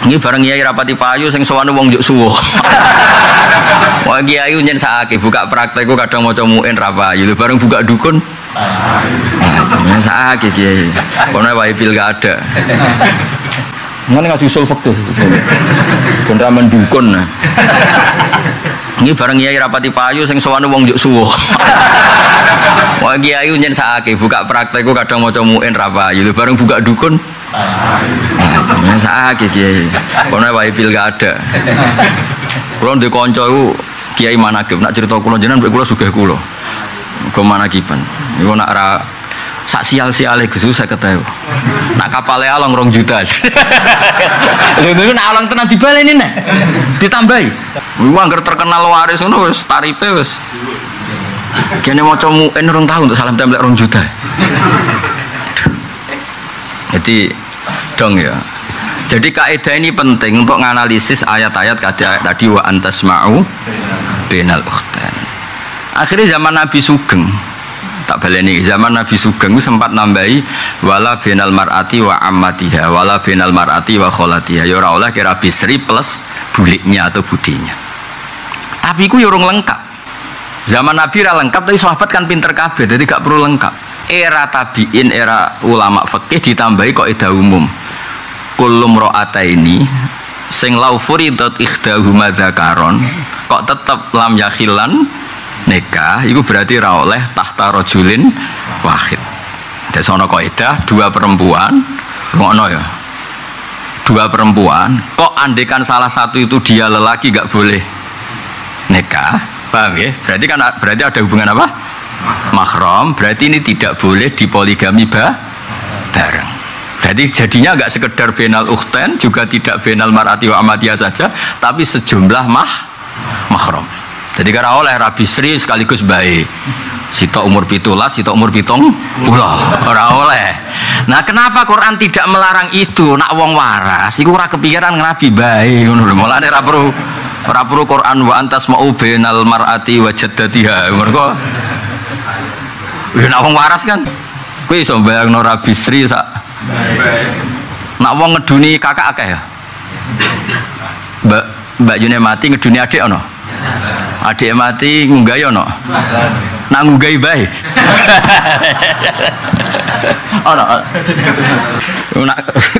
Ini bareng kiai rapati payu sing sowan wong njuk suwo. Wah kiai nyen sakake buka praktek ku kadang maca muin ra payu, bareng buka dukun. Sakake kiai. Kono wae pilkada. Ngene ngaji usul fikih. Ben ra mendukun. Ini bareng kiai rapati payu sing sowan wong njuk suwo. Wah kiai nyen sakake buka praktek ku kadang maca muin ra payu, bareng buka dukun. Sakake kiai. Kono wae pilkada. Kulo ndek kanca iku kiai manakib, nak cerita kula jenengan mbek kula sugih kula. Go manakiban. Iku nak ra sak sial-siale Gus 50.000. Nak kapale along 2 juta. Lha niku nak along tenan dibaleni nek. Ditambahi. Iku anggar terkenal waris ngono wis tarife wis. Kene maca muin 2 tahun untuk salam templek 2 juta. Jadi dong ya. Jadi kaidah ini penting untuk menganalisis ayat-ayat tadi wa antasma'u bainal ukhtain. Akhirnya zaman Nabi Sugeng, tak baleni, zaman Nabi Sugeng sempat nambahi wala bainal mar'ati wa ammatiha, wala bainal mar'ati wa kholatiha. Ya ora oleh kira bisri plus buliknya atau budinya. Tapi iku ya urung lengkap. Zaman Nabi ra lengkap, tapi sahabat kan pinter kabeh, jadi gak perlu lengkap. Era tabi'in, era ulama fikih ditambahi kaidah umum. Kullum ra'ataini sing lau furidat ikhdahuma dzakaron kok tetep lam yakhilan nikah iku berarti ra oleh tahta rajulin wahid. Dadi ana kaidah 2 perempuan, ngono ya. 2 perempuan kok andekan salah satu itu dia lelaki gak boleh nikah, paham ya? Berarti ada hubungan apa? Mahram, berarti ini tidak boleh dipoligami bareng. Jadi jadinya enggak sekedar bainal ukhtain, juga tidak bainal mar'ati wa amatiyah saja, tapi sejumlah mahram. Jadi karena oleh Rabi Sri sekaligus baik. Sitok umur 17, sitok umur 70, ora oleh. Nah, kenapa Quran tidak melarang itu? Nak wong waras, iku ora kepikiran Nabi baik ngono lho. Mulane ora perlu Quran wa antas mau bainal mar'ati wa jaddatiha. Mergo ya nak wong waras kan kuwi iso bayangno Rabi Sri sak nak wong ngeduni kakak akeh ya. Mbak June mati ngeduni adik ono. Adik mati ngunggahi ono. Nak ngunggahi bae. Ono. Nak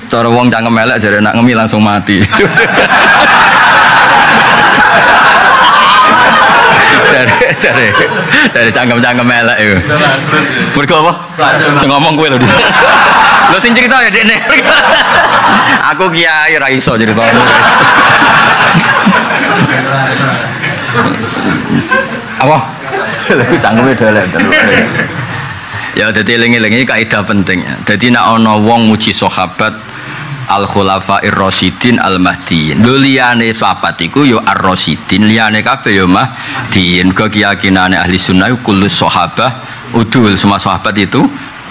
cara wong cangkem elek jare nak ngemi langsung mati. Cari cangkem-cangkem elek iku. Mergo apa? Sing ngomong kowe lho. Lho sing cerita ya dekne. Aku kiai ra iso cerita. Apa? Lha cangkeme elek. Ya dadi eling-eling iki kaidah penting ya. Dadi nek ana wong muji sahabat al-khulafa'ir rasyidin al-mahdiyin. Lho liyane sahabat iku ya ar-rasyidin, liyane kabeh ya mahdiyin. Keyakinane ahli sunnah kullu sahabah udul, semua sahabat itu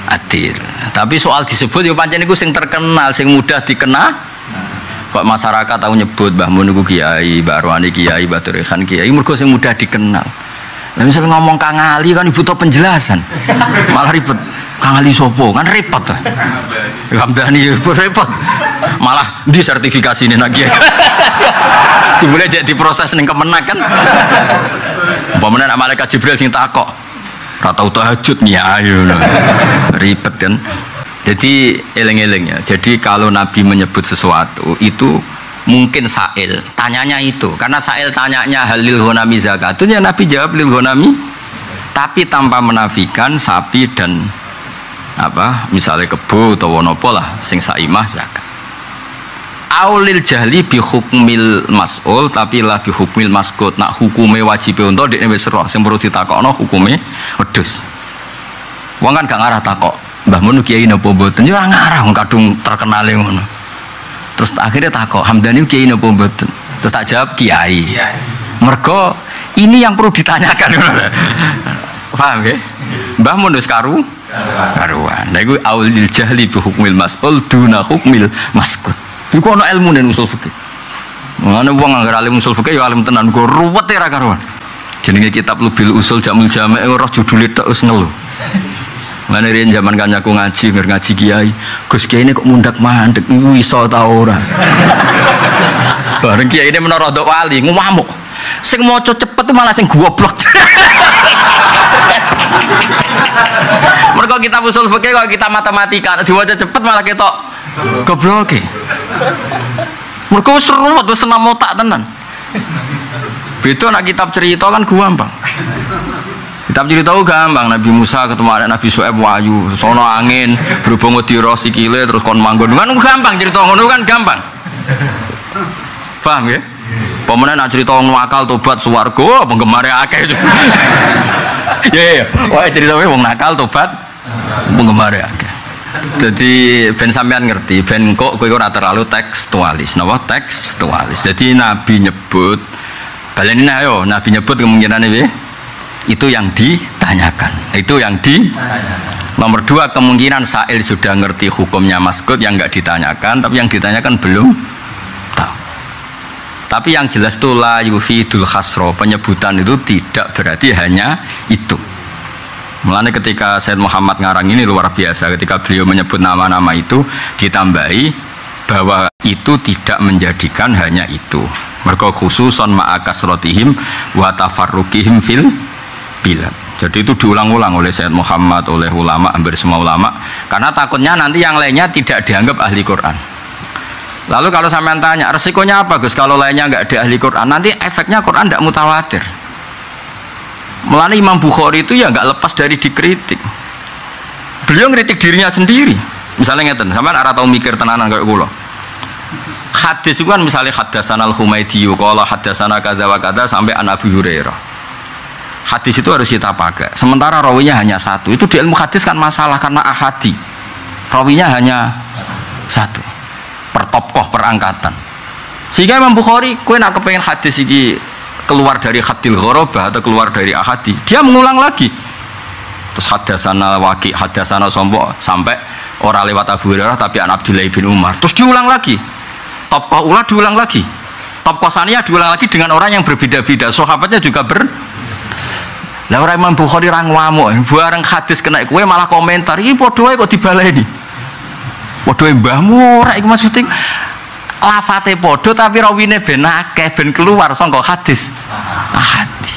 adil. Tapi soal disebut ya pancen iku sing terkenal, sing mudah dikenal. Kok masyarakat tahu nyebut Mbah Mun niku kiai, Mbah Arwani kiai, Mbah Turekan kiai, mergo sing mudah dikenal. Lah misalnya ngomong Kang Ali kan butuh penjelasan. Malah ribet. Kang Ali sopo kan repot tuh. Hamdani repot. Malah di sertifikasi ini lagi. Boleh jadi diproses ning Kemenak kan. Umpamane malaikat Jibril sing takok. Ora tau tahajud nih ayo. Ribet kan. Jadi eleng-eleng ya. Jadi kalau Nabi menyebut sesuatu itu mungkin sa'il, tanyanya itu karena sa'il tanyanya halil ghanami zakatun ya Nabi jawab lil ghanami, tapi tanpa menafikan sapi dan apa misalnya kebo atau nopo lah sing saimah zakat. Aulil jahli bi hukmil mas'ul tapi lah bi hukmil maskut. Nak hukume wajib untuk dekne wis roh sing perlu ditakokno hukume wedhus. Wong kan gak ngarah takok Mbah Mun kiai napa mboten ya ngarah wong kadung terkenale ngono. Terus akhirnya takok Hamdani kiai napa mboten. Terus tak jawab kiai. Mergo ini yang perlu ditanyakan. Paham ya? Mbah Mun wis karuan. Lah iku aulil jahli bi hukmil mas'ul duna hukmil maskut. Iku ana ilmu ning usul fikih. Mane wong anggere alim usul fikih ya alim tenan go ruwet ra karuan. Jenenge kitab Lubil Usul Jamul Jami' ora judule tok wis ngelu. Mane riyen zaman kancaku ngaji kiai. Gus kiai ini kok mundak mandek iso ta ora? Bareng kiai ini menarodok wali ngamuk. Sing maca cepet malah sing goblok. Mergo kita usul fikih kok kita matematika diwaca cepet malah ketok gobloke. Mergo wis ruwet wis senam otak tenan. Beda nak kitab cerita kan gampang. Kitab cerita gampang, Nabi Musa ketemu Nabi Syuaib wahyu, sono angin, berhubung wedira sikile terus kon manggon. Kan gampang cerita ngono kan gampang. Paham ya? Pemenang nak cerita wong nakal tobat swarga penggemar akeh. Ya, wah cerita wong nakal tobat penggemar akeh. Jadi ben sampean ngerti, ben kok kowe ora terlalu tekstualis. Napa tekstualis? Jadi Nabi nyebut balenin ayo, Nabi nyebut kemungkinan piye? Itu yang ditanyakan. Itu yang nomor 2 kemungkinan Sa'il sudah ngerti hukumnya maskut yang enggak ditanyakan, tapi yang ditanyakan belum tahu. Tapi yang jelas itu la yufidul khasro, penyebutan itu tidak berarti hanya itu. Mulanya ketika Said Muhammad ngarang ini luar biasa, ketika beliau menyebut nama-nama itu ditambahi bahwa itu tidak menjadikan hanya itu. Mereka khususon ma'akasrotihim wa tafarruqihim fil bilad. Jadi itu diulang-ulang oleh Said Muhammad, oleh ulama, hampir semua ulama, karena takutnya nanti yang lainnya tidak dianggap ahli Quran. Lalu kalau sampean tanya resikonya apa Gus kalau lainnya nggak ada ahli Quran, nanti efeknya Quran tidak mutawatir. Mulanya Imam Bukhari itu ya nggak lepas dari dikritik. Beliau ngeritik dirinya sendiri. Misalnya ngeten, sampean ora tau mikir tenanan kayak kula. Hadis itu kan misalnya haddatsana al-Humaydi qala haddatsana kadza wa kadza sampai an Abi Hurairah. Hadis itu harus kita pakai. Sementara rawinya hanya satu. Itu di ilmu hadis kan masalah karena ahadi. Rawinya hanya satu. Per tokoh, per angkatan. Sehingga Imam Bukhari, kowe nak kepengen hadis ini keluar dari hadil ghorobah atau keluar dari ahadi, dia mengulang lagi. Terus hadasana Waqi, hadasana Sombo sampai orang lewat Abu Hurairah tapi an Abdullah bin Umar. Terus diulang lagi. Tokoh ulah diulang lagi. Tokoh saniyah diulang lagi dengan orang yang berbeda-beda. Sahabatnya juga Lah ora Imam Bukhari ra ngamuk, bareng hadis kena kowe malah komentar, iki padha wae kok dibaleni. Padha wae mbahmu ora iku maksudnya lafate padha tapi rawine ben akeh ben keluar saka hadis. Ahadi.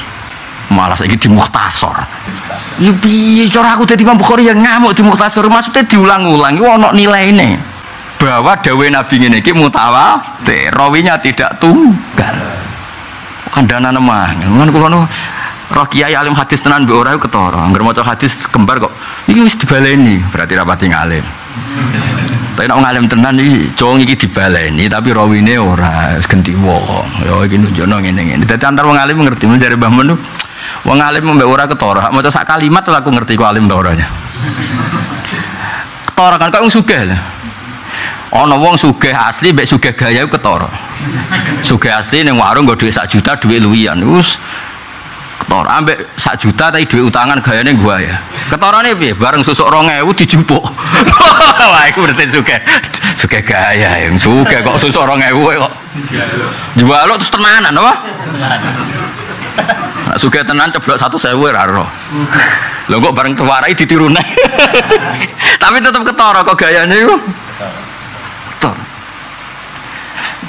Malah saiki di mukhtasar. Ya piye cara aku dadi Imam Bukhari yang ngamuk di mukhtasar maksudnya diulang-ulang iku ana nilaine. Bahwa dawuh Nabi ngene iki mutawatir, rawinya tidak tunggal. Kandhane mah, ngono kula nu roh kiai alim hadis tenan mbok ora ketara. Angger maca hadis kembar kok iki wis dibaleni, berarti rapati ngalim. Tapi nek ngalim tenan iki cowok iki dibaleni tapi rawine ora wis genti wong. Ya iki nunjukno ngene-ngene. Dadi antar wong alim ngerti men jare Mbah Men wong alim mbek ora ketara. Maca sak kalimat lah aku ngerti kok alim ta oranya. Ketara kan kok wong sugih lho. Ana wong sugih asli mbek sugih gaya ketara. Sugih asli ning warung nggo dhuwit 1 juta dhuwit luwian. Wis ketara ambek 1 juta tapi duit utangan gayane gua ya. Ketarane piye? Bareng susuk 2000 dijupuk. Wah, iku berarti sugih gaya yang sugih kok susuk 2000 kok. Jual terus tenanan apa? Nek sugih tenan ceblok 100.000 ora ro. Lho kok bareng tewarai ditirune. Tapi tetep ketara kok gayane iku. Ketara.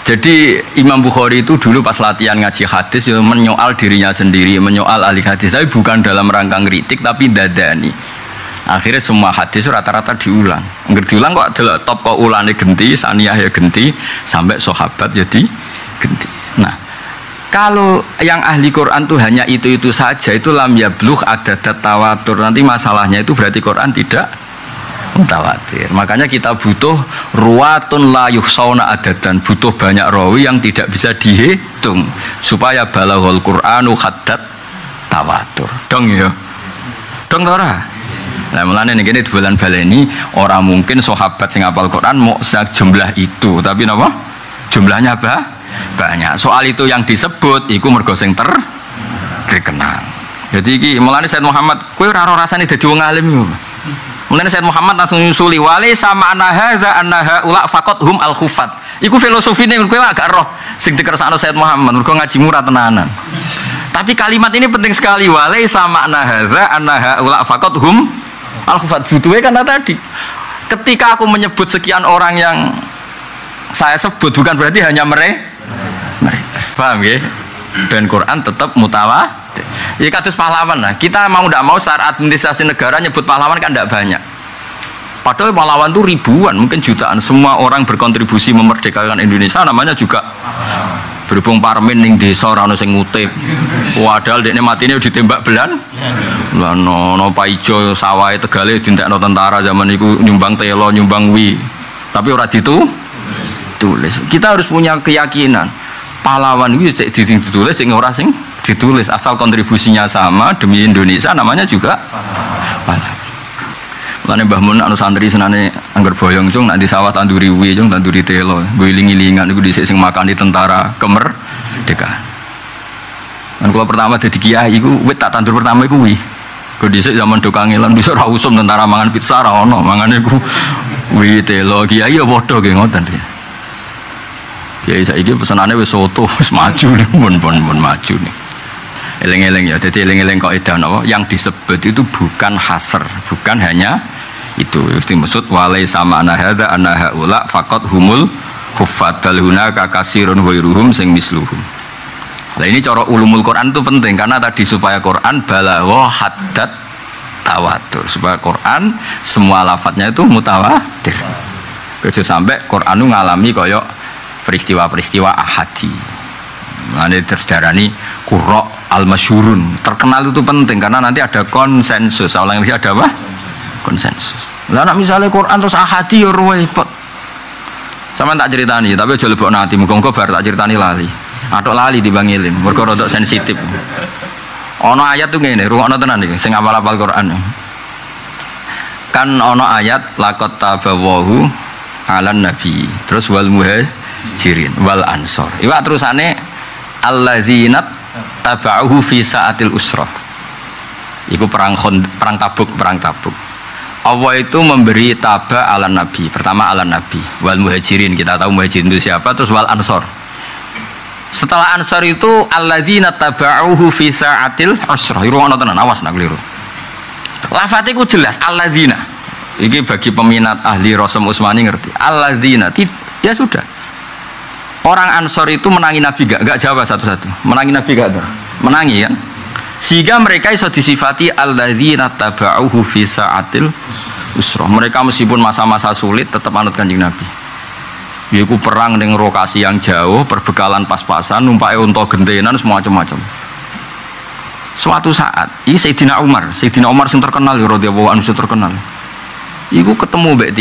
Jadi Imam Bukhari itu dulu pas latihan ngaji hadis ya menyoal dirinya sendiri, menyoal ahli hadis, tapi bukan dalam rangka ngritik tapi dadani. Akhirnya semua hadis rata-rata diulang. Nggak diulang kok adalah top kok ulane genti, saniyah ya genti, sampai sahabat jadi genti. Nah, kalau yang ahli Quran tuh hanya itu saja, itu lam yablugh adadat tawatur. Nanti masalahnya itu berarti Quran tidak mutawatir. Makanya kita butuh ruwatun la yuhsauna adadan, butuh banyak rawi yang tidak bisa dihitung supaya balaghul Qur'anu haddat tawatur. Dong ya. Dong ora. Lah mulane ning kene dolan baleni ora mungkin sahabat sing hafal Quran mau sak jumlah itu, tapi napa? Jumlahnya apa? Banyak. Soal itu yang disebut iku mergo sing terkenal. Jadi iki mulane Said Muhammad kowe ora rasane dadi wong alim yo. Mulane Said Muhammad langsung nyusuli wali sama annaha ula faqat hum al khufat. Iku filosofine kowe agak roh sing dikersakno Said Muhammad mergo ngaji murah tenanan. Tapi kalimat ini penting sekali, wali sama annaha ula faqat hum al khufat. Butuhe karena tadi ketika aku menyebut sekian orang yang saya sebut bukan berarti hanya Paham nggih? Ben Quran tetap mutawatir. Ya kados pahlawan lah. Kita mau tidak mau secara administrasi negara nyebut pahlawan kan tidak banyak. Padahal pahlawan itu ribuan, mungkin jutaan. Semua orang berkontribusi memerdekakan Indonesia namanya juga berhubung parmin ning desa ora ono sing ngutip. Padahal dekne matine ditembak belan. Lah no paijo sawahe Tegale dintekno tentara zaman iku nyumbang telo, nyumbang wi. Tapi ora ditulis. Kita harus punya keyakinan. Pahlawan itu cek ditulis, cek ora sing ditulis asal kontribusinya sama demi Indonesia namanya juga pahlawan. Lane Mbah Mun anu santri senane angger boyong cung nanti sawah tanduri wi cung tanduri telo guling-gilingan iku dhisik sing makani tentara kemerdekaan. Kan kula pertama dadi kiai iku wit tak tandur pertama iku wi. Kok dhisik zaman do kangelan bisa ra usum tentara mangan pizza ra ono, mangane iku wi telo kiai ya padha ge ngoten. Kiai saiki pesenane wis soto, wis maju pun maju nih. Eleng-eleng ya, jadi eleng-eleng kok edan apa? Yang disebut itu bukan hasr, bukan hanya itu. Mesti maksud walai sama anahada anahaula fakot humul hufat balhuna kakasirun wairuhum sing misluhum. Nah ini cara ulumul Quran itu penting karena tadi supaya Quran balagha haddad tawatur, supaya Quran semua lafadznya itu mutawatir. Kecuali sampai Quran itu ngalami koyok peristiwa-peristiwa ahadi. Nah ini terdarani qurra al-masyhurun. Terkenal itu penting karena nanti ada konsensus. Awalnya ada apa? Konsensus. Lah nek misale Quran terus ahadi ya repot. Sama tak ceritani, tapi aja lebok nanti muga-muga bar tak ceritani lali. Atok lali dibangilin, mergo rodok sensitif. Ana ayat tuh ngene, rungokno tenan iki sing apal-apal Quran. Kan ana ayat laqad tabawahu 'alan nabi. Terus wal muhajirin wal ansor. Iwak terusane alladzina taba'uhu fi sa'atil usrah. Iku perang Tabuk. Allah itu memberi taba ala nabi. Pertama ala nabi, wal muhajirin, kita tahu muhajirin itu siapa, terus wal ansor. Setelah ansor itu alladzina taba'uhu fi sa'atil usrah. Iku ana tenan, awas nak keliru. Lafate ku jelas alladzina. Iki bagi peminat ahli Rasul Utsmani ngerti. Alladzina ya sudah. Orang ansor itu menangi nabi gak jawab satu-satu. Menangi nabi gak ada. Menangi kan? Sehingga mereka iso disifati alladzina taba'uhu fi sa'atil usrah. Mereka meskipun masa-masa sulit tetap anut Kanjeng Nabi. Yaiku perang ning lokasi yang jauh, perbekalan pas-pasan, numpake unta gentenan semua macam-macam. Suatu saat, ini Sayyidina Umar sing terkenal radhiyallahu anhu terkenal. Iku ketemu mbek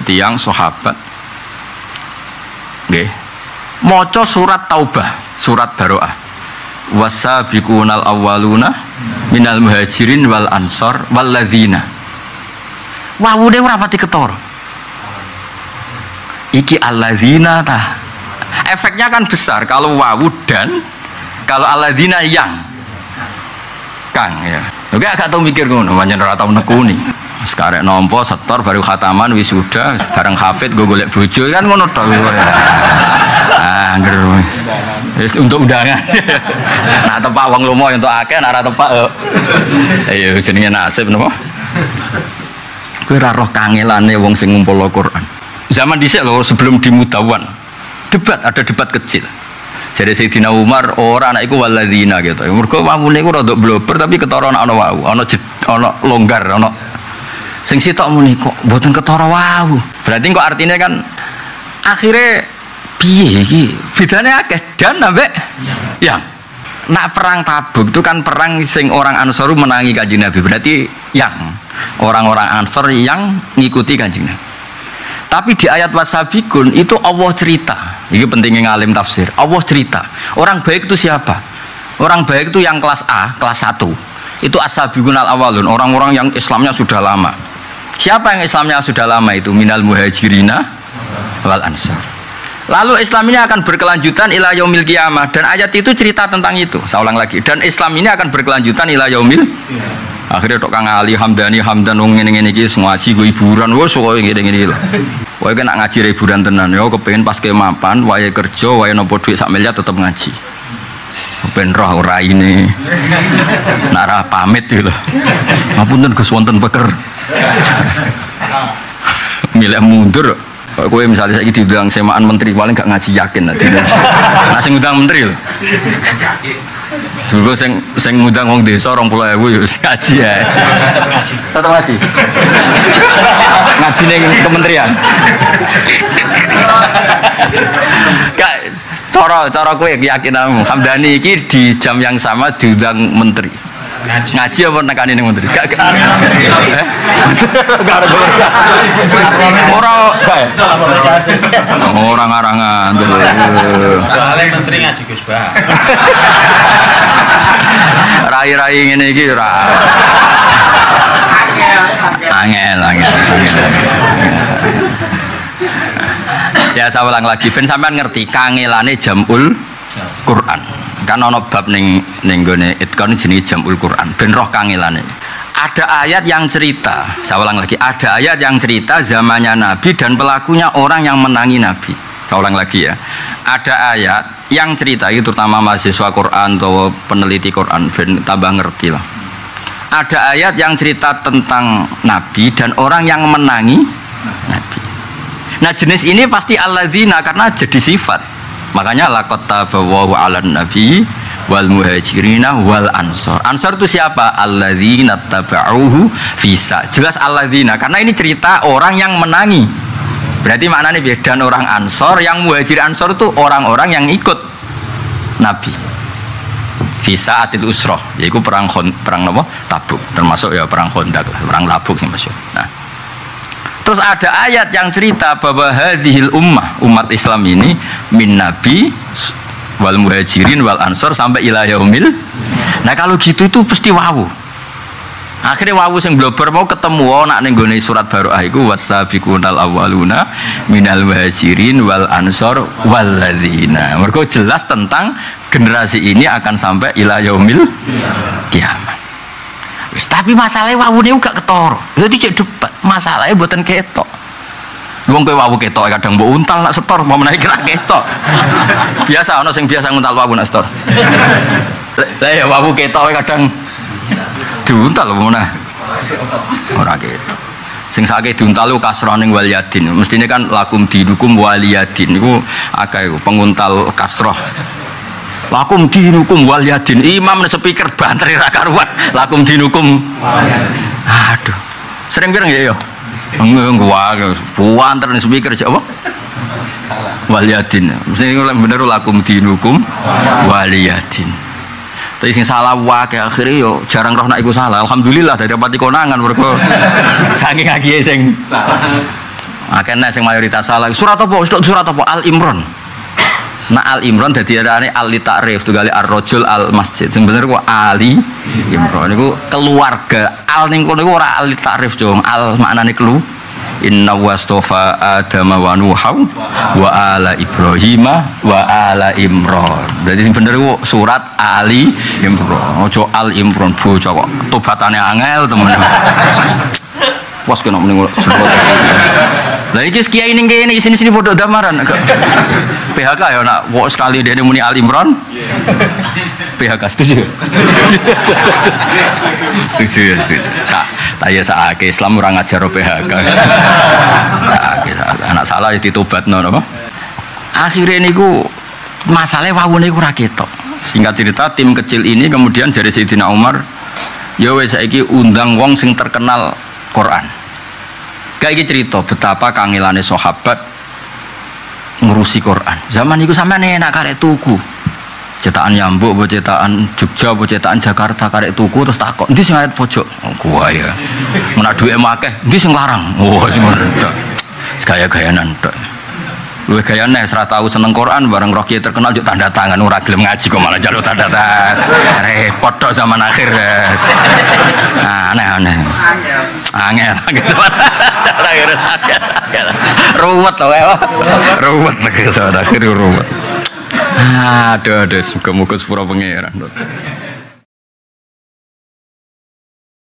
tiyang sahabat. Nggih. Maca surat Taubah, surat Baroah. Wasabiqunal awwaluna minal muhajirin wal ansor walladzina. Wawude ora pati ketara. Iki alladzina ta. Efeknya kan besar kalau wawu dan kalau alladzina yang kang ya. Oke agak tau mikir ngono, pancen ora tau nekuni. Sekarang nompo setor baru khataman wisuda bareng hafid gue golek bojo kan ngono tok. Angger untuk undangan. Nah tepak wong lomo untuk akeh nek ora tepak yo. Ayo jenenge nasib napa? Kowe ora roh kangelane wong sing ngumpulno Quran. Zaman dhisik lho sebelum di Mudawan. Ada debat kecil. Jadi Sayyidina Umar ora anak iku waladzina gitu. Mergo wawune iku rada blober tapi ketara ana wawu, ana longgar, ana sing sitok muni kok mboten ketara wawu. Berarti kok artinya kan akhirnya piye iki? Bedane akeh dan ambek yang. Nak perang Tabuk itu kan perang sing orang Ansor menangi Kanjeng Nabi. Berarti yang orang-orang Ansor yang ngikuti Kanjeng Nabi. Tapi di ayat wasabiqun itu Allah cerita. Ini pentingnya ngalim tafsir. Allah cerita. Orang baik itu siapa? Orang baik itu yang kelas A, kelas 1. Itu as-sabiqun al-awwalun, orang-orang yang Islamnya sudah lama. Siapa yang Islamnya sudah lama itu? Minal muhajirina wal ansar. Lalu Islam ini akan berkelanjutan ila yaumil qiyamah, dan ayat itu cerita tentang itu. Saya ulang lagi. Dan Islam ini akan berkelanjutan ila yaumil. Akhirnya tok Kang Ali Hamdan wong ngene-ngene iki ngaji go hiburan wis kok ngene-ngene lho. Wae kena ngaji hiburan tenan yo kepengin pas ke mapan wae kerja wae nopo dhuwit sak miliar tetep ngaji. Ben roh ora ini. Nara pamit iki lho. Ngapunten Gus wonten peker. Milih mundur Kok kowe misalnya saiki diundang semaan menteri paling gak ngaji yakin nanti. Nah sing ngundang menteri lho. Dulu sing ngundang wong desa 20.000 yo ngaji ya. Tetep ngaji. Ngaji ning kementerian. Kak cara kowe keyakinanmu Hamdani iki di jam yang sama diundang menteri. Ngaji apa nekani ning menteri? Gak ada keluarga. Orang arangan. Soale menteri ngaji Gus Bah. Rai-rai ngene iki ora. Angel. Ya saya ulang lagi, ben sampean ngerti kangelane jamul Quran. Kan ana bab ning gone itkon jenenge jamul Quran. Ben roh kangelane. Ada ayat yang cerita, saya ulang lagi, ada ayat yang cerita zamannya Nabi dan pelakunya orang yang menangi Nabi. Saya ulang lagi ya. Ada ayat yang cerita itu terutama mahasiswa Quran atau peneliti Quran ben tambah ngerti lah. Ada ayat yang cerita tentang Nabi dan orang yang menangi Nabi. Nah jenis ini pasti alladzina karena jadi sifat. Makanya laqad tabawahu 'alan nabi wal muhajirina wal ansor. Ansor itu siapa? Alladzina tabauhu fisa. Jelas alladzina karena ini cerita orang yang menangi. Berarti maknanya beda orang ansor, yang muhajir ansor itu orang-orang yang ikut Nabi. Fisa atil usroh, yaitu perang apa? Tabuk, termasuk ya perang Khandaq, perang Tabuk sih maksud. Nah, terus ada ayat yang cerita bahwa hadhil umat Islam ini min nabi wal muhajirin wal ansor sampai ila yaumil. Nah kalau gitu itu pasti wawu. Akhirnya wawu sing blober mau ketemu nak ning gone surat Baroah iku wasabiqunal awwaluna minal muhajirin wal ansor walladzina. Mergo jelas tentang generasi ini akan sampai ila yaumil kiamat. Wis tapi masalahnya wawune gak ketara. Dadi cek debat, masalahnya mboten ketok. Wong kowe wawu ketok kadang mbok untal nak setor mau menawa kira ketok. Biasa ana sing biasa nguntal wawu nak setor. Lah ya wawu ketok kadang diuntal apa meneh. Ora ketok. Sing sakit diuntal kasrah ning wal yadin. Mestine kan lakum dinukum waliyadin niku akeh penguntal kasrah. Lakum dinukum wal yadin. Imam speaker banter ra karuan. Lakum dinukum. Aduh. Sering pirang ya yo. Enggak puanter speaker apa? Salah. Wal yadin. Mesti bener lakum dinukum wal yadin. Tapi sing salah wae akhire yo jarang roh nak iku salah. Alhamdulillah dari pati konangan mergo saking agie sing salah. Akene sing mayoritas salah. Surat apa? Surat apa? Al Imran. Nah Al Imran dadi arane al ta'rif tu kali ar-rajul al masjid. Sing bener ku Ali Imran niku keluarga. Al ning kono iku ora al ta'rif, Jong. Al maknane kelu. Inna wastofa Adama wa Nuha wa ala Ibrahima wa ala Imran. Jadi sing bener ku surat Ali Imran. Ojo Al Imran bocah kok tobatane angel temen. Was kena mending lah iki kiai ning kene sini padha damaran agak PHK ya nak wok sekali dene muni Al Imran PHK setuju saya sakake Islam ora ngajar PHK anak salah ditobatno napa akhire niku masalahe wawune iku ora ketok. Singkat cerita tim kecil ini kemudian dari Sayyidina Umar ya wis saiki undang wong sing terkenal Quran. Kayak iki cerita betapa kangelane sahabat ngurusi Quran. Zaman iku sampean enak karek tuku. Cetakan Yambuk, apa cetakan Jogja, apa cetakan Jakarta karek tuku terus takok, "Endi sing ayat pojok?" Oh, gua ya. Menak duwe akeh, "Endi sing larang?" Oh, sing ngono tok. Gaya-gayanan tok. Luwe gayane ora tau seneng Quran bareng roh kiai terkenal juk tanda tangan ora gelem ngaji kok malah njaluk tanda tangan. Repot tok zaman akhir, guys. Aneh-aneh. Angel gitu. Ruwet to wae. Ruwet lagi zaman akhir ruwet. Aduh, semoga-moga sepura pangeran.